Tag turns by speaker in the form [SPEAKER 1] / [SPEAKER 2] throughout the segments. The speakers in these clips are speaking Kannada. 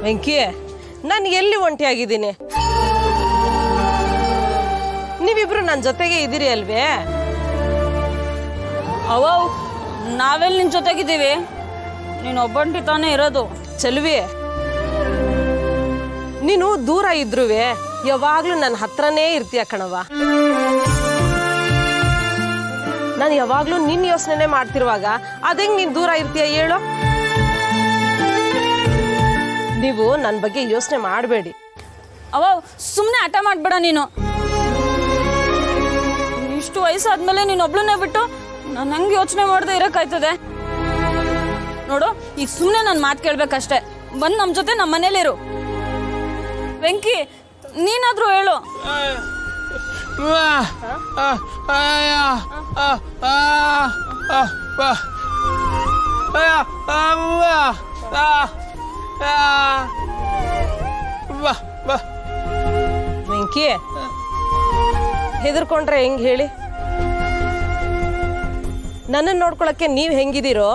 [SPEAKER 1] ವೆಂಕಿ, ನಾನು ಎಲ್ಲಿ ಒಂಟಿಯಾಗಿದ್ದೀನಿ? ನೀವಿಬ್ರು ನನ್ನ ಜೊತೆಗೆ ಇದ್ದೀರಿ ಅಲ್ವೇ?
[SPEAKER 2] ಅವ ನಾವೆಲ್ಲಿ ನಿನ್ನ ಜೊತೆಗಿದ್ದೀವಿ? ನೀನು ಒಬ್ಬಂಟಿ ತಾನೇ ಇರೋದು.
[SPEAKER 1] ಚೆಲುವೆ, ನೀನು ದೂರ ಇದ್ರುವೆ ಯಾವಾಗ್ಲೂ ನನ್ನ ಹತ್ರನೇ ಇರ್ತೀಯ ಕಣವ. ನಾನು ಯಾವಾಗ್ಲೂ ನಿನ್ನ ಯೋಚನೆ ಮಾಡ್ತಿರುವಾಗ ಅದಂಗ್ ನೀನ್ ದೂರ ಇರ್ತೀಯ ಹೇಳು? ನೀವು ನನ್ನ ಬಗ್ಗೆ ಯೋಚನೆ ಮಾಡಬೇಡಿ.
[SPEAKER 2] ಅವ ಸುಮ್ಮನೆ ಹಠ ಮಾಡ್ಬೇಡ ನೀನು. ಇಷ್ಟು ವಯಸ್ಸಾದ್ಮೇಲೆ ನೀನು ಒಬ್ಳನ್ನೇ ಬಿಟ್ಟು ನಾನು ಹೆಂಗೆ ಯೋಚನೆ ಮಾಡದೆ ಇರೋಕ್ಕಾಯ್ತದೆ? ನೋಡು, ಈಗ ಸುಮ್ಮನೆ ನನ್ನ ಮಾತು ಕೇಳ್ಬೇಕಷ್ಟೆ. ಬಂದು ನಮ್ಮ ಜೊತೆ ನಮ್ಮ ಮನೇಲಿರು. ವೆಂಕಿ, ನೀನಾದ್ರೂ ಹೇಳು.
[SPEAKER 1] ವೆಂಕಿ, ಹೆದರ್ಕೊಂಡ್ರೆ ಹೆಂಗ್ ಹೇಳಿ? ನನ್ನನ್ನು ನೋಡ್ಕೊಳಕ್ಕೆ ನೀವ್ ಹೆಂಗಿದ್ದೀರೋ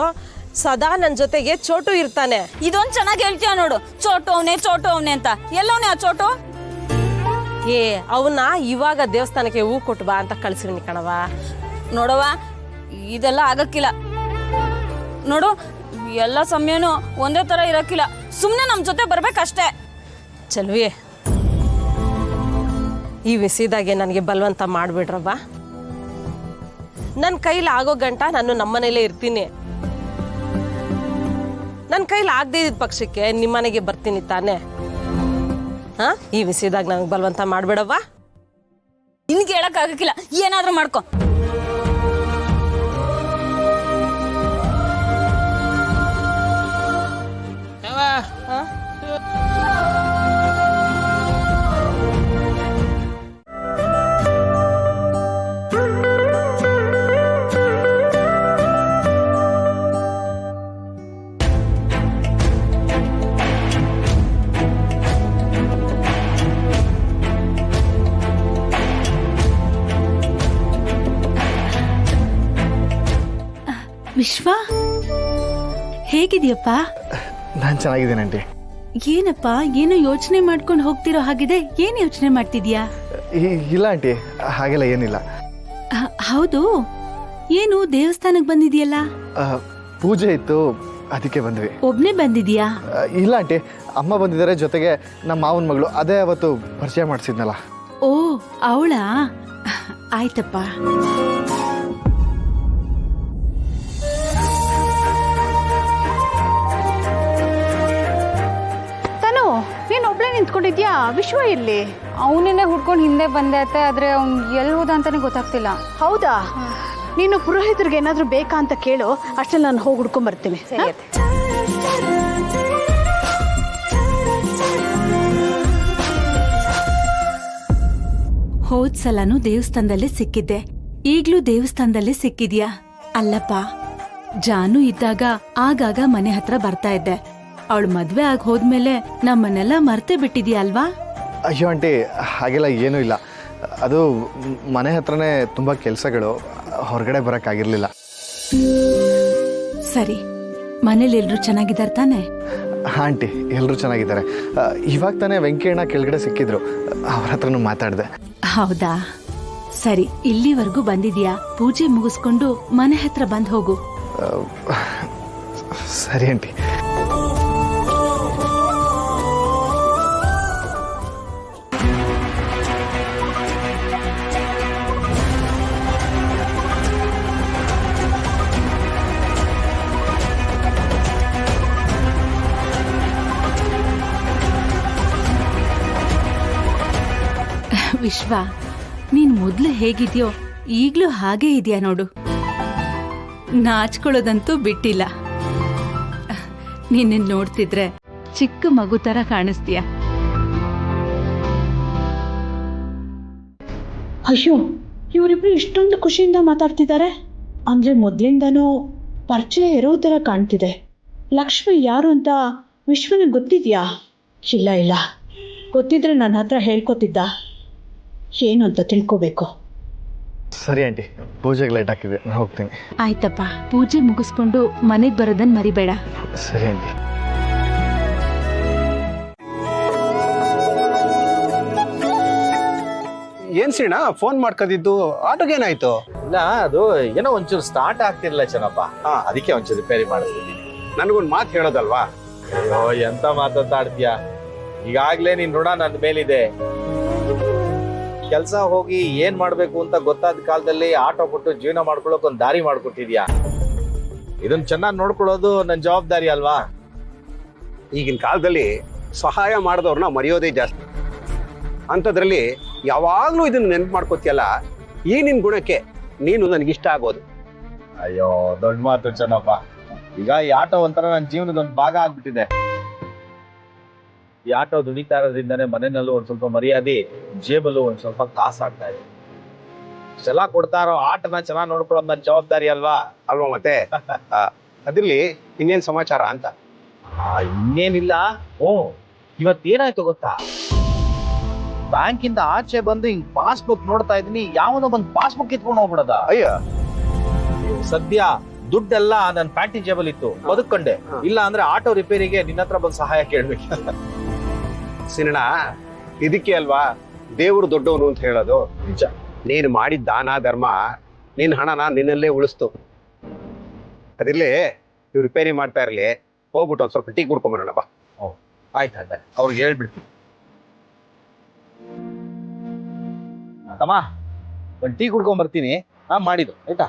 [SPEAKER 1] ಸದಾ ನನ್ನ ಜೊತೆಗೆ ಚೋಟು ಇರ್ತಾನೆ.
[SPEAKER 2] ಇದೊಂದು ಚೆನ್ನಾಗಿ ಹೇಳ್ತೀಯ ನೋಡು. ಚೋಟು ಅವನೇ ಅಂತ. ಎಲ್ಲವನೇ ಆ ಚೋಟು?
[SPEAKER 1] ಅವನ್ನ ಇವಾಗ ದೇವಸ್ಥಾನಕ್ಕೆ ಹೂ ಕೊಟ್ಟು ಬಾ ಅಂತ ಕಳ್ಸಿವ್ನಿ ಕಣವ.
[SPEAKER 2] ನೋಡವ, ಇದೆಲ್ಲ ಆಗಕ್ಕಿಲ್ಲ. ನೋಡು, ಎಲ್ಲ ಸಮಯನೂ ಒಂದೇ ತರ ಇರಕ್ಕಿಲ್ಲ. ಸುಮ್ಮನೆ ನಮ್ಮ ಜೊತೆ ಬರ್ಬೇಕಷ್ಟೇ.
[SPEAKER 1] ಚೆಲುವೆ, ಈ ವಿಸಿದಾಗೆ ನನಗೆ ಬಲವಂತ ಮಾಡ್ಬಿಡ್ರವ್ವ. ನನ್ನ ಕೈಲಿ ಆಗೋ ಗಂಟ ನಾನು ನಮ್ಮನೇಲೇ ಇರ್ತೀನಿ. ನನ್ನ ಕೈಲಿ ಆಗದೆ ಇದ್ದ ಪಕ್ಷಕ್ಕೆ ನಿಮ್ಮನೆಗೆ ಬರ್ತೀನಿ ತಾನೆ. ಈ ವಿಷಯದಾಗ ನನಗೆ ಬಲವಂತ ಮಾಡ್ಬೇಡವ್ವ.
[SPEAKER 2] ನಿನ್ಗೆ ಹೇಳಕ್ ಆಗಕ್ಕಿಲ್ಲ, ಏನಾದ್ರೂ ಮಾಡ್ಕೊ.
[SPEAKER 3] ವಿಶ್ವ, ಹೇಗಿದೆಯಪ್ಪ?
[SPEAKER 4] ನಾನು ಚೆನ್ನಾಗಿದ್ದೀನಿ ಆಂಟಿ.
[SPEAKER 3] ಏನಪ್ಪ, ಏನೋ ಯೋಚನೆ ಮಾಡ್ಕೊಂಡು ಹೋಗ್ತಿರೋ ಹಾಗಿದೆ. ಏನ್ ಯೋಚನೆ ಮಾಡ್ತಿದ್ಯಾ?
[SPEAKER 4] ಇಲ್ಲ ಆಂಟಿ, ಹಾಗೆಲ್ಲ ಏನಿಲ್ಲ.
[SPEAKER 3] ಹೌದು, ಏನು ದೇವಸ್ಥಾನಕ್ಕೆ ಬಂದಿದ್ಯಲ್ಲ?
[SPEAKER 4] ಪೂಜೆ ಇತ್ತು, ಅದಕ್ಕೆ ಬಂದ್ವಿ.
[SPEAKER 3] ಒಬ್ನೇ ಬಂದಿದ್ಯಾ?
[SPEAKER 4] ಇಲ್ಲ ಆಂಟಿ, ಅಮ್ಮ ಬಂದಿದ್ದಾರೆ, ಜೊತೆಗೆ ನಮ್ಮ ಮಾವನ ಮಗಳು. ಅದೇ ಅವತ್ತು ಪರಿಚಯ ಮಾಡಿಸಿದ್ನಲ್ಲ.
[SPEAKER 3] ಓ, ಅವಳಾ? ಆಯ್ತಪ್ಪ.
[SPEAKER 5] ನೀನು ಒಬ್ಳೆ ನಿಂತ್ಕೊಂಡಿದ್ಯಾ? ವಿಶ್ವ ಎಲ್ಲಿ?
[SPEAKER 6] ಅವನನ್ನೇ ಹುಡ್ಕೊಂಡು ಹಿಂದೆ ಬಂದೆ ಅತ್ತೆ. ಆದ್ರೆ ಅವ್ನು ಎಲ್ಲಿ ಹೋದ ಅಂತಾನೆ ಗೊತ್ತಾಗ್ತಿಲ್ಲ.
[SPEAKER 5] ಹೌದಾ? ನೀನು ಪುರೋಹಿತರಿಗೆ ಏನಾದ್ರೂ ಬೇಕಾ ಅಂತ ಕೇಳು. ಅಷ್ಟಲ್ಲಿ ನಾನು ಹೋಗಿ ಹುಡ್ಕೊಂಡ್ ಬರ್ತೀನಿ.
[SPEAKER 3] ಹೋದ್ ಸಲನೂ ದೇವಸ್ಥಾನದಲ್ಲೇ ಸಿಕ್ಕಿದ್ದೆ, ಈಗ್ಲೂ ದೇವಸ್ಥಾನದಲ್ಲೇ ಸಿಕ್ಕಿದ್ಯಾ? ಅಲ್ಲಪ್ಪ, ಜಾನು ಇದ್ದಾಗ ಆಗಾಗ ಮನೆ ಹತ್ರ ಬರ್ತಾ ಇದ್ದೆ. ಅವಳು ಮದ್ವೆ ಆಗಿ ಹೋದ್ಮೇಲೆ ನಮ್ಮನ್ನೆಲ್ಲ ಮರ್ತೆ ಬಿಟ್ಟಿದ್ಯಾ ಅಲ್ವಾ?
[SPEAKER 4] ಅಯ್ಯೋ ಆಂಟಿ, ಹಾಗೆಲ್ಲ ಏನೂ ಇಲ್ಲ. ಅದು ಮನೆ ಹತ್ರನೇ ತುಂಬ ಕೆಲಸಗಳು, ಹೊರಗಡೆ ಬರೋಕ್ಕಾಗಿರ್ಲಿಲ್ಲ.
[SPEAKER 3] ಸರಿ, ಮನೇಲಿ ಎಲ್ರು ಚೆನ್ನಾಗಿದ್ದಾರೆ ತಾನೆ?
[SPEAKER 4] ಆಂಟಿ, ಎಲ್ಲರೂ ಚೆನ್ನಾಗಿದ್ದಾರೆ. ಇವಾಗ ತಾನೇ ವೆಂಕಯ್ಯಣ್ಣ ಕೆಳಗಡೆ ಸಿಕ್ಕಿದ್ರು, ಅವ್ರ ಹತ್ರನೂ ಮಾತಾಡಿದೆ.
[SPEAKER 3] ಹೌದಾ? ಸರಿ, ಇಲ್ಲಿವರೆಗೂ ಬಂದಿದ್ಯಾ? ಪೂಜೆ ಮುಗಿಸ್ಕೊಂಡು ಮನೆ ಹತ್ರ ಬಂದ್ ಹೋಗು.
[SPEAKER 4] ಸರಿ ಆಂಟಿ.
[SPEAKER 3] ವಿಶ್ವ, ನೀನ್ ಮೊದ್ಲು ಹೇಗಿದ್ಯೋ ಈಗ್ಲೂ ಹಾಗೇ ಇದೆಯಾ ನೋಡು. ನಾಚ್ಕೊಳ್ಳೋದಂತೂ ಬಿಟ್ಟಿಲ್ಲ. ನಿನ್ನ ನೋಡ್ತಿದ್ರೆ ಚಿಕ್ಕ ಮಗು ತರ ಕಾಣಿಸ್ತೀಯ.
[SPEAKER 5] ಅಯ್ಯೋ, ಇವರಿಬ್ರು ಇಷ್ಟೊಂದು ಖುಷಿಯಿಂದ ಮಾತಾಡ್ತಿದ್ದಾರೆ ಅಂದ್ರೆ ಮೊದ್ಲಿಂದನೂ ಪರಿಚಯ ಇರೋ ಥರ ಕಾಣ್ತಿದೆ. ಲಕ್ಷ್ಮಿ ಯಾರು ಅಂತ ವಿಶ್ವನಿಗೆ ಗೊತ್ತಿದ್ಯಾ? ಇಲ್ಲ ಇಲ್ಲ, ಗೊತ್ತಿದ್ರೆ ನನ್ನ ಹತ್ರ ಹೇಳ್ಕೊತಿದ್ದ. ಏನು ಅಂತ ತಿಳ್ಕೋಬೇಕು.
[SPEAKER 4] ಸರಿ ಆಂಟಿ, ಪೂಜೆಗೆ ಲೇಟ್ ಆಗ್ತಿದೆ, ನಾನು ಹೋಗ್ತೀನಿ.
[SPEAKER 3] ಆಯ್ತಪ್ಪ, ಪೂಜೆ ಮುಗಿಸ್ಕೊಂಡು ಮನೆಗೆ ಬರೋದನ್ನ ಮರಿಬೇಡ.
[SPEAKER 4] ಸರಿ ಆಂಟಿ.
[SPEAKER 7] ಏನ್ ಸೀಣ ಫೋನ್ ಮಾಡ್ಕದಿದ್ದು ಆಟೋಗೇನಾಯ್ತು?
[SPEAKER 8] ಇಲ್ಲ ಅದು ಏನೋ ಒಂಚೂರು ಸ್ಟಾರ್ಟ್ ಆಗ್ತಿರ್ಲಿಲ್ಲ ಚೆನ್ನಪ್ಪ. ಅದಕ್ಕೆ ಒಂಚೂರು ರಿಪೇರಿ ಮಾಡಿಸ್ತಿದ್ದೀನಿ.
[SPEAKER 7] ನನಗೊಂದು ಮಾತು ಹೇಳೋದಲ್ವಾ?
[SPEAKER 8] ಅಯ್ಯೋ ಎಂತ ಮಾತಾಡ್ತೀಯ, ಈಗಾಗ್ಲೇ ನಿನ್ ಋಣ ನನ್ನ ಮೇಲಿದೆ. ಕೆಲ್ಸ ಹೋಗಿ ಏನ್ ಮಾಡ್ಬೇಕು ಅಂತ ಗೊತ್ತಾದ ಕಾಲದಲ್ಲಿ ಆಟೋ ಕೊಟ್ಟು ಜೀವನ ಮಾಡ್ಕೊಳಕ್ ಒಂದ್ ದಾರಿ ಮಾಡ್ಕೊಟ್ಟಿದ್ಯಾ. ಇದನ್ನ ಚೆನ್ನಾಗಿ ನೋಡ್ಕೊಳ್ಳೋದು ನನ್ ಜವಾಬ್ದಾರಿ ಅಲ್ವಾ?
[SPEAKER 7] ಈಗಿನ ಕಾಲದಲ್ಲಿ ಸಹಾಯ ಮಾಡಿದವ್ರನ್ನ ಮರೆಯೋದೇ ಜಾಸ್ತಿ. ಅಂಥದ್ರಲ್ಲಿ ಯಾವಾಗ್ಲೂ ಇದನ್ನ ನೆನ್ಪು ಮಾಡ್ಕೋತಿಯಲ್ಲ, ಈ ನಿನ್ ಗುಣಕ್ಕೆ ನೀನು ನನಗಿಷ್ಟ ಆಗೋದು.
[SPEAKER 8] ಅಯ್ಯೋ ದೊಡ್ಡ ಮಾತು ಚೆನ್ನಪ್ಪ. ಈಗ ಈ ಆಟೋ ಒಂಥರ ನನ್ನ ಜೀವನದ ಒಂದು ಭಾಗ ಆಗ್ಬಿಟ್ಟಿದೆ. ಈ ಆಟೋ ದುಡಿತಾ ಇರೋದ್ರಿಂದಾನೆ ಮನೆಯಲ್ಲೂ ಒಂದ್ ಸ್ವಲ್ಪ ಮರ್ಯಾದೆ, ಜೇಬಲ್ಲೂ ಒಂದ್ ಸ್ವಲ್ಪ ಕಾಸು ಆಗ್ತಾ ಇದೆ. ಇಷ್ಟೆಲ್ಲ ಕೊಡ್ತಾ ಇರೋ ಆಟನ ಚೆನ್ನಾಗಿ ನೋಡ್ಕೊಳ್ಳೋದು ನನ್ನ ಜವಾಬ್ದಾರಿ ಅಲ್ವಾ?
[SPEAKER 7] ಅಲ್ವಾ ಮತ್ತೆ? ಅದಿರ್ಲಿ, ಇನ್ನೇನ್ ಸಮಾಚಾರ ಅಂತ?
[SPEAKER 8] ಇನ್ನೇನಿಲ್ಲ. ಇವತ್ತೇನಾಯ್ತು ಗೊತ್ತಾ? ಬ್ಯಾಂಕಿಂದ ಆಚೆ ಬಂದು ಹಿಂಗ್ ಪಾಸ್ಬುಕ್ ನೋಡ್ತಾ ಇದೀನಿ, ಯಾವನೋ ಬಂದ್ ಪಾಸ್ಬುಕ್ ಇಟ್ಕೊಂಡು ಹೋಗ್ಬಿಡದ.
[SPEAKER 7] ಅಯ್ಯ,
[SPEAKER 8] ಸದ್ಯ ದುಡ್ಡೆಲ್ಲ ನನ್ನ ಪ್ಯಾಂಟಿ ಜೇಬಲ್ ಇತ್ತು, ಬದುಕೊಂಡೆ. ಇಲ್ಲ ಅಂದ್ರೆ ಆಟೋ ರಿಪೇರಿಗೆ ನಿನ್ನ ಹತ್ರ ಬಂದು ಸಹಾಯ ಕೇಳ್ಬೇಕು.
[SPEAKER 7] ಸಿನಣ್ಣ, ಇದಕ್ಕೆ ಅಲ್ವಾ ದೇವರು ದೊಡ್ಡವನು ಅಂತ ಹೇಳೋದು.
[SPEAKER 8] ನಿಜ.
[SPEAKER 7] ನೀನು ಮಾಡಿದ ದಾನ ಧರ್ಮ ನಿನ್ನ ಹಣನ ನಿನ್ನಲ್ಲೇ ಉಳಿಸ್ತು. ಅದಿರ್ಲಿ, ನೀವು ರಿಪೇರಿ ಮಾಡ್ತಾ ಇರ್ಲಿ, ಹೋಗ್ಬಿಟ್ಟು ಒಂದ್ ಸ್ವಲ್ಪ ಟೀ ಕುಡ್ಕೊಂಬರೋಣಪ್ಪ.
[SPEAKER 8] ಆಯ್ತಾಯ್ತು, ಅವ್ರಿಗೆ ಹೇಳ್ಬಿಡ್ತೀನಿ. ತಮ್ಮ ಒಂದ್ ಟೀ ಕುಡ್ಕೊಂಡ್ ಬರ್ತೀನಿ. ಮಾಡಿದ್ದು ಆಯ್ತಾ?